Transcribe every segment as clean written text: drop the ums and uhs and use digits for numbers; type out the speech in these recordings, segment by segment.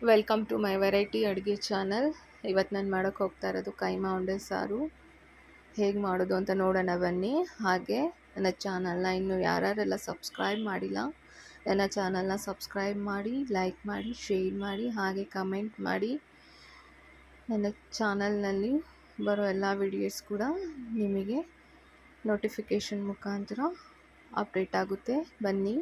Welcome to my variety ಅಡುಗೆ channel. ಇವತ್ತು ನಾನು ಮಾಡೋಕ್ಕೆ ಹೋಗ್ತಾ ಇರೋದು ಕೈಮಾ ಉಂಡೆ ಸಾರು. ಹೇಗೆ ಮಾಡೋದು ಅಂತ ನೋಡೋಣ ಬನ್ನಿ. ಹಾಗೆ ನನ್ನ ಚಾನಲ್ನ ಇನ್ನೂ ಯಾರ್ಯಾರೆಲ್ಲ ಸಬ್ಸ್ಕ್ರೈಬ್ ಮಾಡಿಲ್ಲ, ನನ್ನ ಚಾನಲ್ನ ಸಬ್ಸ್ಕ್ರೈಬ್ ಮಾಡಿ, ಲೈಕ್ ಮಾಡಿ, ಶೇರ್ ಮಾಡಿ, ಹಾಗೆ ಕಮೆಂಟ್ ಮಾಡಿ. ನನ್ನ ಚಾನಲ್ನಲ್ಲಿ ಬರೋ ಎಲ್ಲ ವಿಡಿಯೋಸ್ ಕೂಡ ನಿಮಗೆ ನೋಟಿಫಿಕೇಷನ್ ಮುಖಾಂತರ ಅಪ್ಡೇಟ್ ಆಗುತ್ತೆ. ಬನ್ನಿ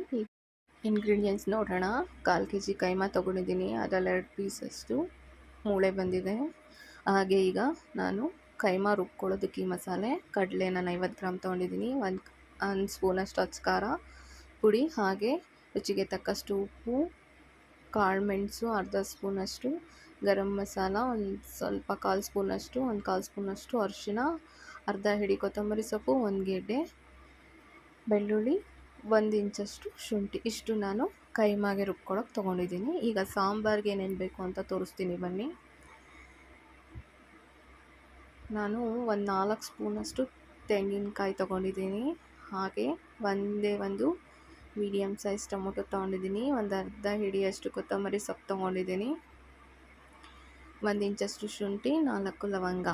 ಇಂಗ್ರೀಡಿಯೆಂಟ್ಸ್ ನೋಡೋಣ. 1/4 kg ಕೈಮಾ ತೊಗೊಂಡಿದ್ದೀನಿ, ಅದರಲ್ಲಿ 2 ಪೀಸಷ್ಟು ಮೂಳೆ ಬಂದಿದೆ. ಹಾಗೆ ಈಗ ನಾನು ಕೈಮಾ ರುಬ್ಕೊಳ್ಳೋದಕ್ಕೆ ಈ ಮಸಾಲೆ ಕಡಲೆ ನಾನು 50 ಗ್ರಾಮ್ ತೊಗೊಂಡಿದ್ದೀನಿ, ಒಂದು ಸ್ಪೂನಷ್ಟು ಅಚ್ಚ ಖಾರ ಪುಡಿ, ಹಾಗೆ ರುಚಿಗೆ ತಕ್ಕಷ್ಟು ಉಪ್ಪು, ಕಾಳು ಮೆಣಸು ಅರ್ಧ ಸ್ಪೂನಷ್ಟು, ಗರಂ ಮಸಾಲ ಒಂದು ಸ್ವಲ್ಪ 1/4 ಸ್ಪೂನಷ್ಟು, ಒಂದು 1/4 ಸ್ಪೂನಷ್ಟು ಅರಿಶಿನ, ಅರ್ಧ ಹಿಡಿ ಕೊತ್ತಂಬರಿ ಸೊಪ್ಪು, 1 ಗೆಡ್ಡೆ ಬೆಳ್ಳುಳ್ಳಿ, 1 ಇಂಚಷ್ಟು ಶುಂಠಿ. ಇಷ್ಟು ನಾನು ಕೈಮಾಗೆ ರುಬ್ಕೊಳ್ಳೋಕೆ ತೊಗೊಂಡಿದ್ದೀನಿ. ಈಗ ಸಾಂಬಾರ್ಗೆ ಏನೇನು ಬೇಕು ಅಂತ ತೋರಿಸ್ತೀನಿ ಬನ್ನಿ. ನಾನು ಒಂದು 4 ಸ್ಪೂನಷ್ಟು ತೆಂಗಿನಕಾಯಿ ತೊಗೊಂಡಿದ್ದೀನಿ, ಹಾಗೆ ಒಂದು ಮೀಡಿಯಮ್ ಸೈಜ್ ಟೊಮೊಟೊ ತೊಗೊಂಡಿದ್ದೀನಿ, ಒಂದು ಅರ್ಧ ಹಿಡಿಯಷ್ಟು ಕೊತ್ತಂಬರಿ ಸೊಪ್ಪು ತೊಗೊಂಡಿದ್ದೀನಿ, 1 ಇಂಚಷ್ಟು ಶುಂಠಿ, 4 ಲವಂಗ,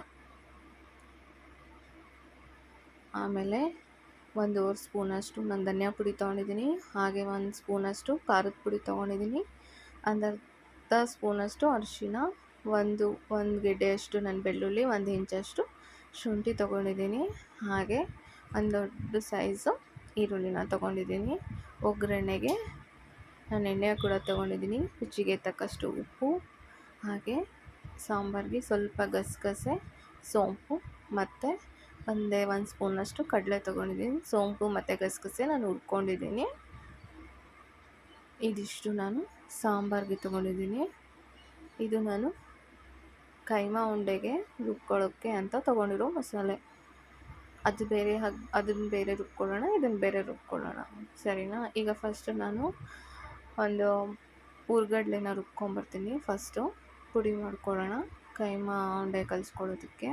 ಆಮೇಲೆ 1 ಸ್ಪೂನಷ್ಟು ನಾನು ಧನಿಯಾ ಪುಡಿ ತೊಗೊಂಡಿದ್ದೀನಿ, ಹಾಗೆ 1 ಸ್ಪೂನಷ್ಟು ಖಾರದ ಪುಡಿ ತೊಗೊಂಡಿದ್ದೀನಿ, ಒಂದು ಅರ್ಧ ಸ್ಪೂನಷ್ಟು ಅರಿಶಿನ, ಒಂದು ಗೆಡ್ಡೆಯಷ್ಟು ನಾನು ಬೆಳ್ಳುಳ್ಳಿ, 1 ಇಂಚಷ್ಟು ಶುಂಠಿ ತೊಗೊಂಡಿದ್ದೀನಿ, ಹಾಗೆ ಒಂದು ದೊಡ್ಡ ಸೈಜು ಈರುಳ್ಳಿನ ತೊಗೊಂಡಿದ್ದೀನಿ. ಒಗ್ಗರಣೆಗೆ ನಾನು ಎಣ್ಣೆ ಕೂಡ ತೊಗೊಂಡಿದ್ದೀನಿ, ರುಚಿಗೆ ತಕ್ಕಷ್ಟು ಉಪ್ಪು, ಹಾಗೆ ಸಾಂಬಾರಿಗೆ ಸ್ವಲ್ಪ ಗಸಗಸೆ, ಸೋಂಪು ಮತ್ತು ಒಂದೇ 1 ಸ್ಪೂನಷ್ಟು ಕಡಲೆ ತೊಗೊಂಡಿದ್ದೀನಿ. ಸೋಂಪು ಮತ್ತು ಗಸಗಸೆ ನಾನು ಹುರ್ಕೊಂಡಿದ್ದೀನಿ. ಇದಿಷ್ಟು ನಾನು ಸಾಂಬಾರಿಗೆ ತೊಗೊಂಡಿದ್ದೀನಿ. ಇದು ನಾನು ಕೈಮಾ ಉಂಡೆಗೆ ರುಬ್ಕೊಳ್ಳೋಕ್ಕೆ ಅಂತ ತೊಗೊಂಡಿರೋ ಮಸಾಲೆ. ಅದನ್ನು ಬೇರೆ ರುಬ್ಕೊಳ್ಳೋಣ, ಇದನ್ನು ಬೇರೆ ರುಬ್ಕೊಳ್ಳೋಣ, ಸರಿನಾ? ಈಗ ಫಸ್ಟು ನಾನು ಒಂದು ಹುರ್ಗಡ್ಲೆನ ರುಬ್ಕೊಂಬರ್ತೀನಿ. ಫಸ್ಟು ಪುಡಿ ಮಾಡ್ಕೊಳ್ಳೋಣ ಕೈಮಾ ಉಂಡೆ ಕಲಿಸ್ಕೊಳ್ಳೋದಕ್ಕೆ.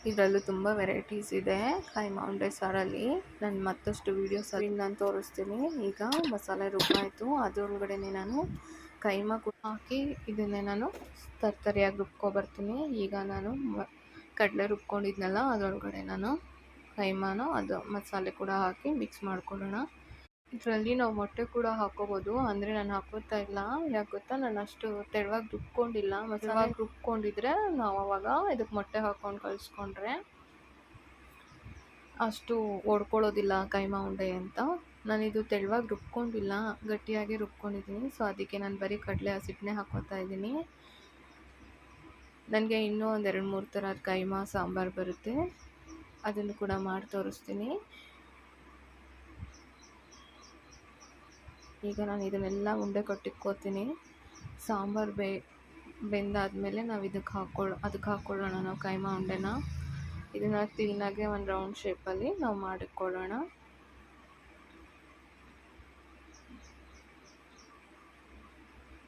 ಇದರಲ್ಲೂ ತುಂಬ ವೆರೈಟೀಸ್ ಇದೆ ಕೈಮಾ ಉಂಡೆ ಸಾರಲ್ಲಿ. ನಾನು ಮತ್ತಷ್ಟು ವೀಡಿಯೋಸಲ್ಲಿ ನಾನು ತೋರಿಸ್ತೀನಿ. ಈಗ ಮಸಾಲೆ ರುಬ್ಬಾಯಿತು, ಅದರೊಳಗಡೆ ನಾನು ಕೈಮಾ ಕೂಡ ಹಾಕಿ ಇದನ್ನೇ ನಾನು ತರ್ತರಿಯಾಗಿ ರುಬ್ಕೊಬರ್ತೀನಿ. ಈಗ ನಾನು ಕಡಲೆ ರುಬ್ಕೊಂಡಿದ್ನಲ್ಲ, ಅದರೊಳಗಡೆ ನಾನು ಕೈಮಾನು ಅದು ಮಸಾಲೆ ಕೂಡ ಹಾಕಿ ಮಿಕ್ಸ್ ಮಾಡ್ಕೊಳ್ಳೋಣ. ಇದರಲ್ಲಿ ನಾವು ಮೊಟ್ಟೆ ಕೂಡ ಹಾಕೋಬೋದು, ಅಂದರೆ ನಾನು ಹಾಕೋತಾ ಇಲ್ಲ. ಯಾಕೆ ಗೊತ್ತಾ, ನಾನು ಅಷ್ಟು ತೆಳುವಾಗಿ ರುಬ್ಕೊಂಡಿಲ್ಲ. ಮಸಾಲೆ ರುಬ್ಕೊಂಡಿದ್ರೆ ನಾವು ಅವಾಗ ಇದಕ್ಕೆ ಮೊಟ್ಟೆ ಹಾಕ್ಕೊಂಡು ಕಲಿಸ್ಕೊಂಡ್ರೆ ಅಷ್ಟು ಒಡ್ಕೊಳ್ಳೋದಿಲ್ಲ ಕೈಮಾ ಉಂಡೆ ಅಂತ. ನಾನಿದು ತೆಳುವಾಗಿ ರುಬ್ಕೊಂಡಿಲ್ಲ, ಗಟ್ಟಿಯಾಗಿ ರುಬ್ಕೊಂಡಿದ್ದೀನಿ. ಸೊ ಅದಕ್ಕೆ ನಾನು ಬರೀ ಕಡಲೆ ಹಸಿಟ್ಟನ್ನೇ ಹಾಕೋತಾ ಇದ್ದೀನಿ. ನನಗೆ ಇನ್ನೂ ಒಂದು 2-3 ಥರದ ಕೈಮಾ ಸಾಂಬಾರು ಬರುತ್ತೆ, ಅದನ್ನು ಕೂಡ ಮಾಡಿ ತೋರಿಸ್ತೀನಿ. ಈಗ ನಾನು ಇದನ್ನೆಲ್ಲ ಉಂಡೆ ಕಟ್ಟಿಟ್ಕೋತೀನಿ. ಸಾಂಬಾರು ಬೆಂದಾದಮೇಲೆ ನಾವು ಅದಕ್ಕೆ ಹಾಕ್ಕೊಳ್ಳೋಣ ನಾವು ಕೈಮಾ ಉಂಡೆನ. ಇದನ್ನು ಕ್ಲೀನಾಗೆ ಒಂದು ರೌಂಡ್ ಶೇಪಲ್ಲಿ ನಾವು ಮಾಡಿಕೊಳ್ಳೋಣ.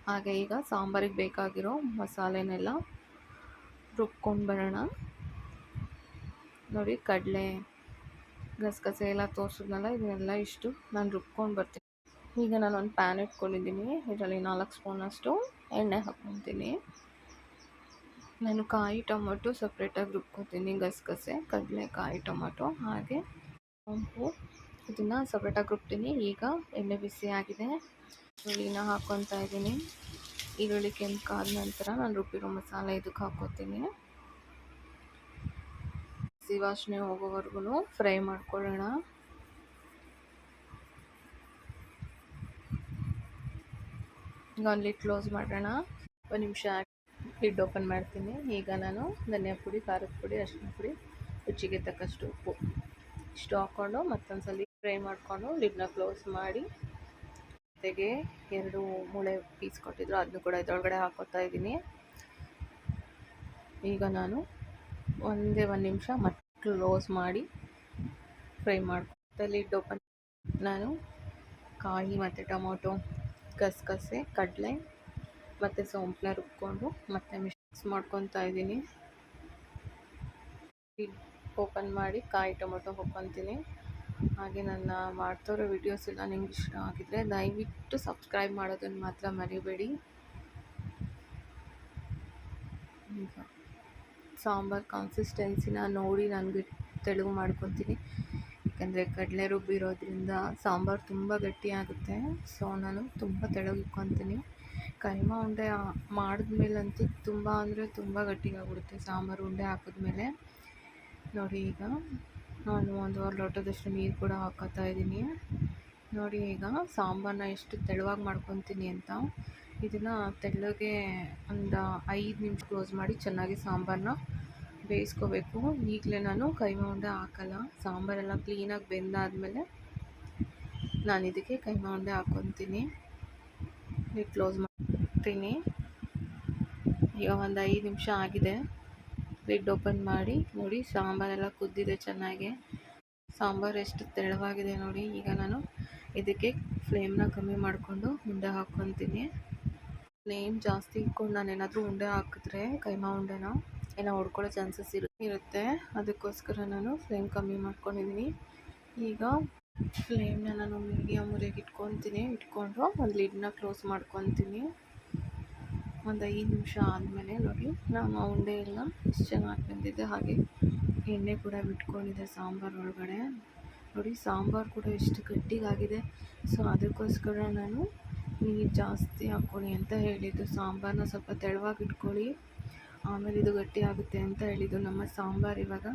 ಹಾಗೆ ಈಗ ಸಾಂಬಾರಿಗೆ ಬೇಕಾಗಿರೋ ಮಸಾಲೆನೆಲ್ಲ ರುಬ್ಕೊಂಡು ಬರೋಣ. ನೋಡಿ, ಕಡಲೆ ಗಸಗಸೆ ಎಲ್ಲ ತೋರಿಸಿದ್ನಲ್ಲ, ಇದನ್ನೆಲ್ಲ ಇಷ್ಟು ನಾನು ರುಬ್ಕೊಂಡು ಬರ್ತೀನಿ. ಈಗ ನಾನು ಒಂದು ಪ್ಯಾನ್ ಇಟ್ಕೊಂಡಿದ್ದೀನಿ, ಇದರಲ್ಲಿ 4 ಸ್ಪೂನಷ್ಟು ಎಣ್ಣೆ ಹಾಕ್ಕೊತೀನಿ. ನಾನು ಕಾಯಿ ಟೊಮೊಟೊ ಸಪ್ರೇಟಾಗಿ ರುಬ್ಕೊತೀನಿ, ಗಸಗಸೆ, ಕಡಲೆ, ಕಾಯಿ ಟೊಮೊಟೊ, ಹಾಗೆ ಸೋಂಪು, ಇದನ್ನು ಸಪ್ರೇಟಾಗಿ ರುಬ್ತೀನಿ. ಈಗ ಎಣ್ಣೆ ಬಿಸಿ ಆಗಿದೆ, ಈರುಳ್ಳಿನ ಹಾಕ್ಕೊತಾ ಇದ್ದೀನಿ. ಈರುಳ್ಳಿ ಕೆಂಪಾದ ನಂತರ ನಾನು ರುಬ್ಬಿರೋ ಮಸಾಲೆ ಇದಕ್ಕೆ ಹಾಕ್ಕೊತೀನಿ. ಹಸಿ ವಾಸನೆ ಹೋಗೋವರೆಗೂ ಫ್ರೈ ಮಾಡ್ಕೊಳ್ಳೋಣ. ಈಗ ಒಂದು ಲಿಡ್ ಕ್ಲೋಸ್ ಮಾಡೋಣ. 1 ನಿಮಿಷ ಲಿಡ್ ಓಪನ್ ಮಾಡ್ತೀನಿ. ಈಗ ನಾನು ಧನಿಯಾ ಪುಡಿ, ಖಾರದ ಪುಡಿ, ಅರಿಶಿನ ಪುಡಿ, ರುಚಿಗೆ ತಕ್ಕಷ್ಟು ಉಪ್ಪು ಇಷ್ಟು ಹಾಕ್ಕೊಂಡು ಮತ್ತೊಂದು ಸಲ ಫ್ರೈ ಮಾಡಿಕೊಂಡು ಲಿಡ್ನ ಕ್ಲೋಸ್ ಮಾಡಿ, ಜೊತೆಗೆ 2 ಮೂಳೆ ಪೀಸ್ ಕೊಟ್ಟಿದ್ರು ಅದನ್ನು ಕೂಡ ಇದರೊಳಗಡೆ ಹಾಕೋತಾ ಇದ್ದೀನಿ. ಈಗ ನಾನು ಒಂದೇ 1 ನಿಮಿಷ ಮತ್ತೆ ಕ್ಲೋಸ್ ಮಾಡಿ ಫ್ರೈ ಮಾಡ್ಕೊತ ಲಿಡ್ ಓಪನ್. ನಾನು ಕಾಯಿ ಮತ್ತು ಟೊಮೊಟೊ, ಗಸಗಸೆ, ಕಡಲೆ ಮತ್ತು ಸೋಂಪನ್ನ ರುಬ್ಕೊಂಡು ಮತ್ತೆ ಮಿಕ್ಸ್ ಮಾಡ್ಕೊತಾ ಇದ್ದೀನಿ. ಓಪನ್ ಮಾಡಿ ಕಾಯಿ ಟೊಮೊಟೊ ಹಾಕ್ಕೊತೀನಿ. ಹಾಗೆ ನನ್ನ ಮಾಡ್ತಿರೋ ವಿಡಿಯೋಸ್ ಎಲ್ಲ ನಿಮ್ಗೆ ಇಷ್ಟ ಆಗಿದ್ರೆ ದಯವಿಟ್ಟು ಸಬ್ಸ್ಕ್ರೈಬ್ ಮಾಡೋದನ್ನು ಮಾತ್ರ ಮರಿಬೇಡಿ. ಈಗ ಸಾಂಬಾರು ಕನ್ಸಿಸ್ಟೆನ್ಸಿನ ನೋಡಿ ನನಗೆ ತೆಳು ಮಾಡ್ಕೊತೀನಿ, ಯಾಕೆಂದರೆ ಕಡಲೆ ರುಬ್ಬಿರೋದ್ರಿಂದ ಸಾಂಬಾರು ತುಂಬ ಗಟ್ಟಿಯಾಗುತ್ತೆ. ಸೊ ನಾನು ತುಂಬ ತೆಳುಗೆ ಇಟ್ಕೊತೀನಿ. ಕೈಮಾ ಉಂಡೆ ಮಾಡಿದ್ಮೇಲಂತೂ ತುಂಬ ಅಂದರೆ ತುಂಬ ಗಟ್ಟಿಯಾಗ್ಬಿಡುತ್ತೆ ಸಾಂಬಾರು ಉಂಡೆ ಹಾಕಿದ್ಮೇಲೆ. ನೋಡಿ ಈಗ ನಾನು 1 ಲೋಟದಷ್ಟು ನೀರು ಕೂಡ ಹಾಕೋತಾ ಇದ್ದೀನಿ. ನೋಡಿ ಈಗ ಸಾಂಬಾರನ್ನ ಎಷ್ಟು ತೆಳುವಾಗಿ ಮಾಡ್ಕೊತೀನಿ ಅಂತ. ಇದನ್ನು ತೆಳ್ಳಗೆ ಒಂದು 5 ನಿಮಿಷ ಕ್ಲೋಸ್ ಮಾಡಿ ಚೆನ್ನಾಗಿ ಸಾಂಬಾರನ್ನ ಬೇಯಿಸ್ಕೋಬೇಕು. ಈಗಲೇ ನಾನು ಕೈಮಾ ಉಂಡೆ ಹಾಕಲ್ಲ. ಸಾಂಬಾರೆಲ್ಲ ಕ್ಲೀನಾಗಿ ಬೆಂದಾದಮೇಲೆ ನಾನು ಇದಕ್ಕೆ ಕೈಮಾ ಉಂಡೆ ಹಾಕ್ಕೊತೀನಿ. ಕ್ಲೋಸ್ ಮಾಡ್ತೀನಿ. ಈಗ ಒಂದು 5 ನಿಮಿಷ ಆಗಿದೆ. ಲಿಡ್ ಓಪನ್ ಮಾಡಿ ನೋಡಿ ಸಾಂಬಾರೆಲ್ಲ ಕುದ್ದಿದೆ ಚೆನ್ನಾಗಿ. ಸಾಂಬಾರು ಎಷ್ಟು ತೆಳುವಾಗಿದೆ ನೋಡಿ. ಈಗ ನಾನು ಇದಕ್ಕೆ ಫ್ಲೇಮ್ನ ಕಮ್ಮಿ ಮಾಡಿಕೊಂಡು ಉಂಡೆ ಹಾಕ್ಕೊತೀನಿ. ಫ್ಲೇಮ್ ಜಾಸ್ತಿ ಇಟ್ಕೊಂಡು ನಾನು ಏನಾದರೂ ಉಂಡೆ ಹಾಕಿದ್ರೆ ಕೈಮಾ ಉಂಡೆನ ಏನೋ ಹೊಡ್ಕೊಳ್ಳೋ ಚಾನ್ಸಸ್ ಇರುತ್ತೆ. ಅದಕ್ಕೋಸ್ಕರ ನಾನು ಫ್ಲೇಮ್ ಕಮ್ಮಿ ಮಾಡ್ಕೊಂಡಿದ್ದೀನಿ. ಈಗ ಫ್ಲೇಮ್ನ ನಾನು ಮೀಡಿಯಮ್ ಉರಿಯಾಗಿ ಇಟ್ಕೊಂಡು ಒಂದು ಲಿಡ್ನ ಕ್ಲೋಸ್ ಮಾಡ್ಕೊತೀನಿ. ಒಂದು 5 ನಿಮಿಷ ಆದಮೇಲೆ ನೋಡಿ ನಮ್ಮ ಉಂಡೆ ಎಲ್ಲ ಎಷ್ಟು ಚೆನ್ನಾಗಿ ಬಂದಿದೆ. ಹಾಗೆ ಎಣ್ಣೆ ಕೂಡ ಬಿಟ್ಕೊಂಡಿದೆ ಸಾಂಬಾರು ಒಳಗಡೆ. ನೋಡಿ ಸಾಂಬಾರು ಕೂಡ ಎಷ್ಟು ಗಟ್ಟಿಗಾಗಿದೆ. ಸೊ ಅದಕ್ಕೋಸ್ಕರ ನಾನು ನೀರು ಜಾಸ್ತಿ ಹಾಕ್ಕೊಳ್ಳಿ ಅಂತ ಹೇಳಿದ್ದು. ಸಾಂಬಾರನ್ನ ಸ್ವಲ್ಪ ತೆಳುವಾಗಿ ಇಟ್ಕೊಳ್ಳಿ, ಆಮೇಲೆ ಇದು ಗಟ್ಟಿ ಆಗುತ್ತೆ ಅಂತ ಹೇಳಿದ್ದು. ನಮ್ಮ ಸಾಂಬಾರು ಇವಾಗ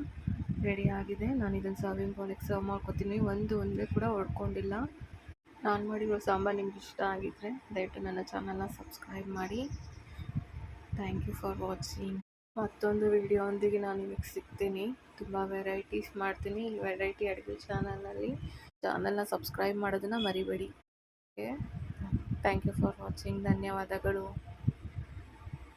ರೆಡಿ ಆಗಿದೆ. ನಾನು ಇದನ್ನು ಸರ್ವಿಂಗ್ ಬೌಲಿಗೆ ಸರ್ವ್ ಮಾಡ್ಕೊತೀನಿ. ಒಂದೇ ಕೂಡ ಹೊಡ್ಕೊಂಡಿಲ್ಲ. ನಾನು ಮಾಡಿರೋ ಸಾಂಬಾರು ನಿಮ್ಗೆ ಇಷ್ಟ ಆಗಿದ್ದರೆ ದಯವಿಟ್ಟು ನನ್ನ ಚಾನಲ್ನ ಸಬ್ಸ್ಕ್ರೈಬ್ ಮಾಡಿ. Thank you for watching. ಮತ್ತೊಂದು ವಿಡಿಯೋದೊಂದಿಗೆ ನಾನು ನಿಮಗೆ ಸಿಗ್ತೀನಿ. ತುಂಬ ವೆರೈಟೀಸ್ ಮಾಡ್ತೀನಿ ಈ ವೆರೈಟಿ ಅಡುಗೆ ಚಾನಲ್ನ ಸಬ್ಸ್ಕ್ರೈಬ್ ಮಾಡೋದನ್ನು ಮರಿಬೇಡಿ. Thank you for watching. ಧನ್ಯವಾದಗಳು.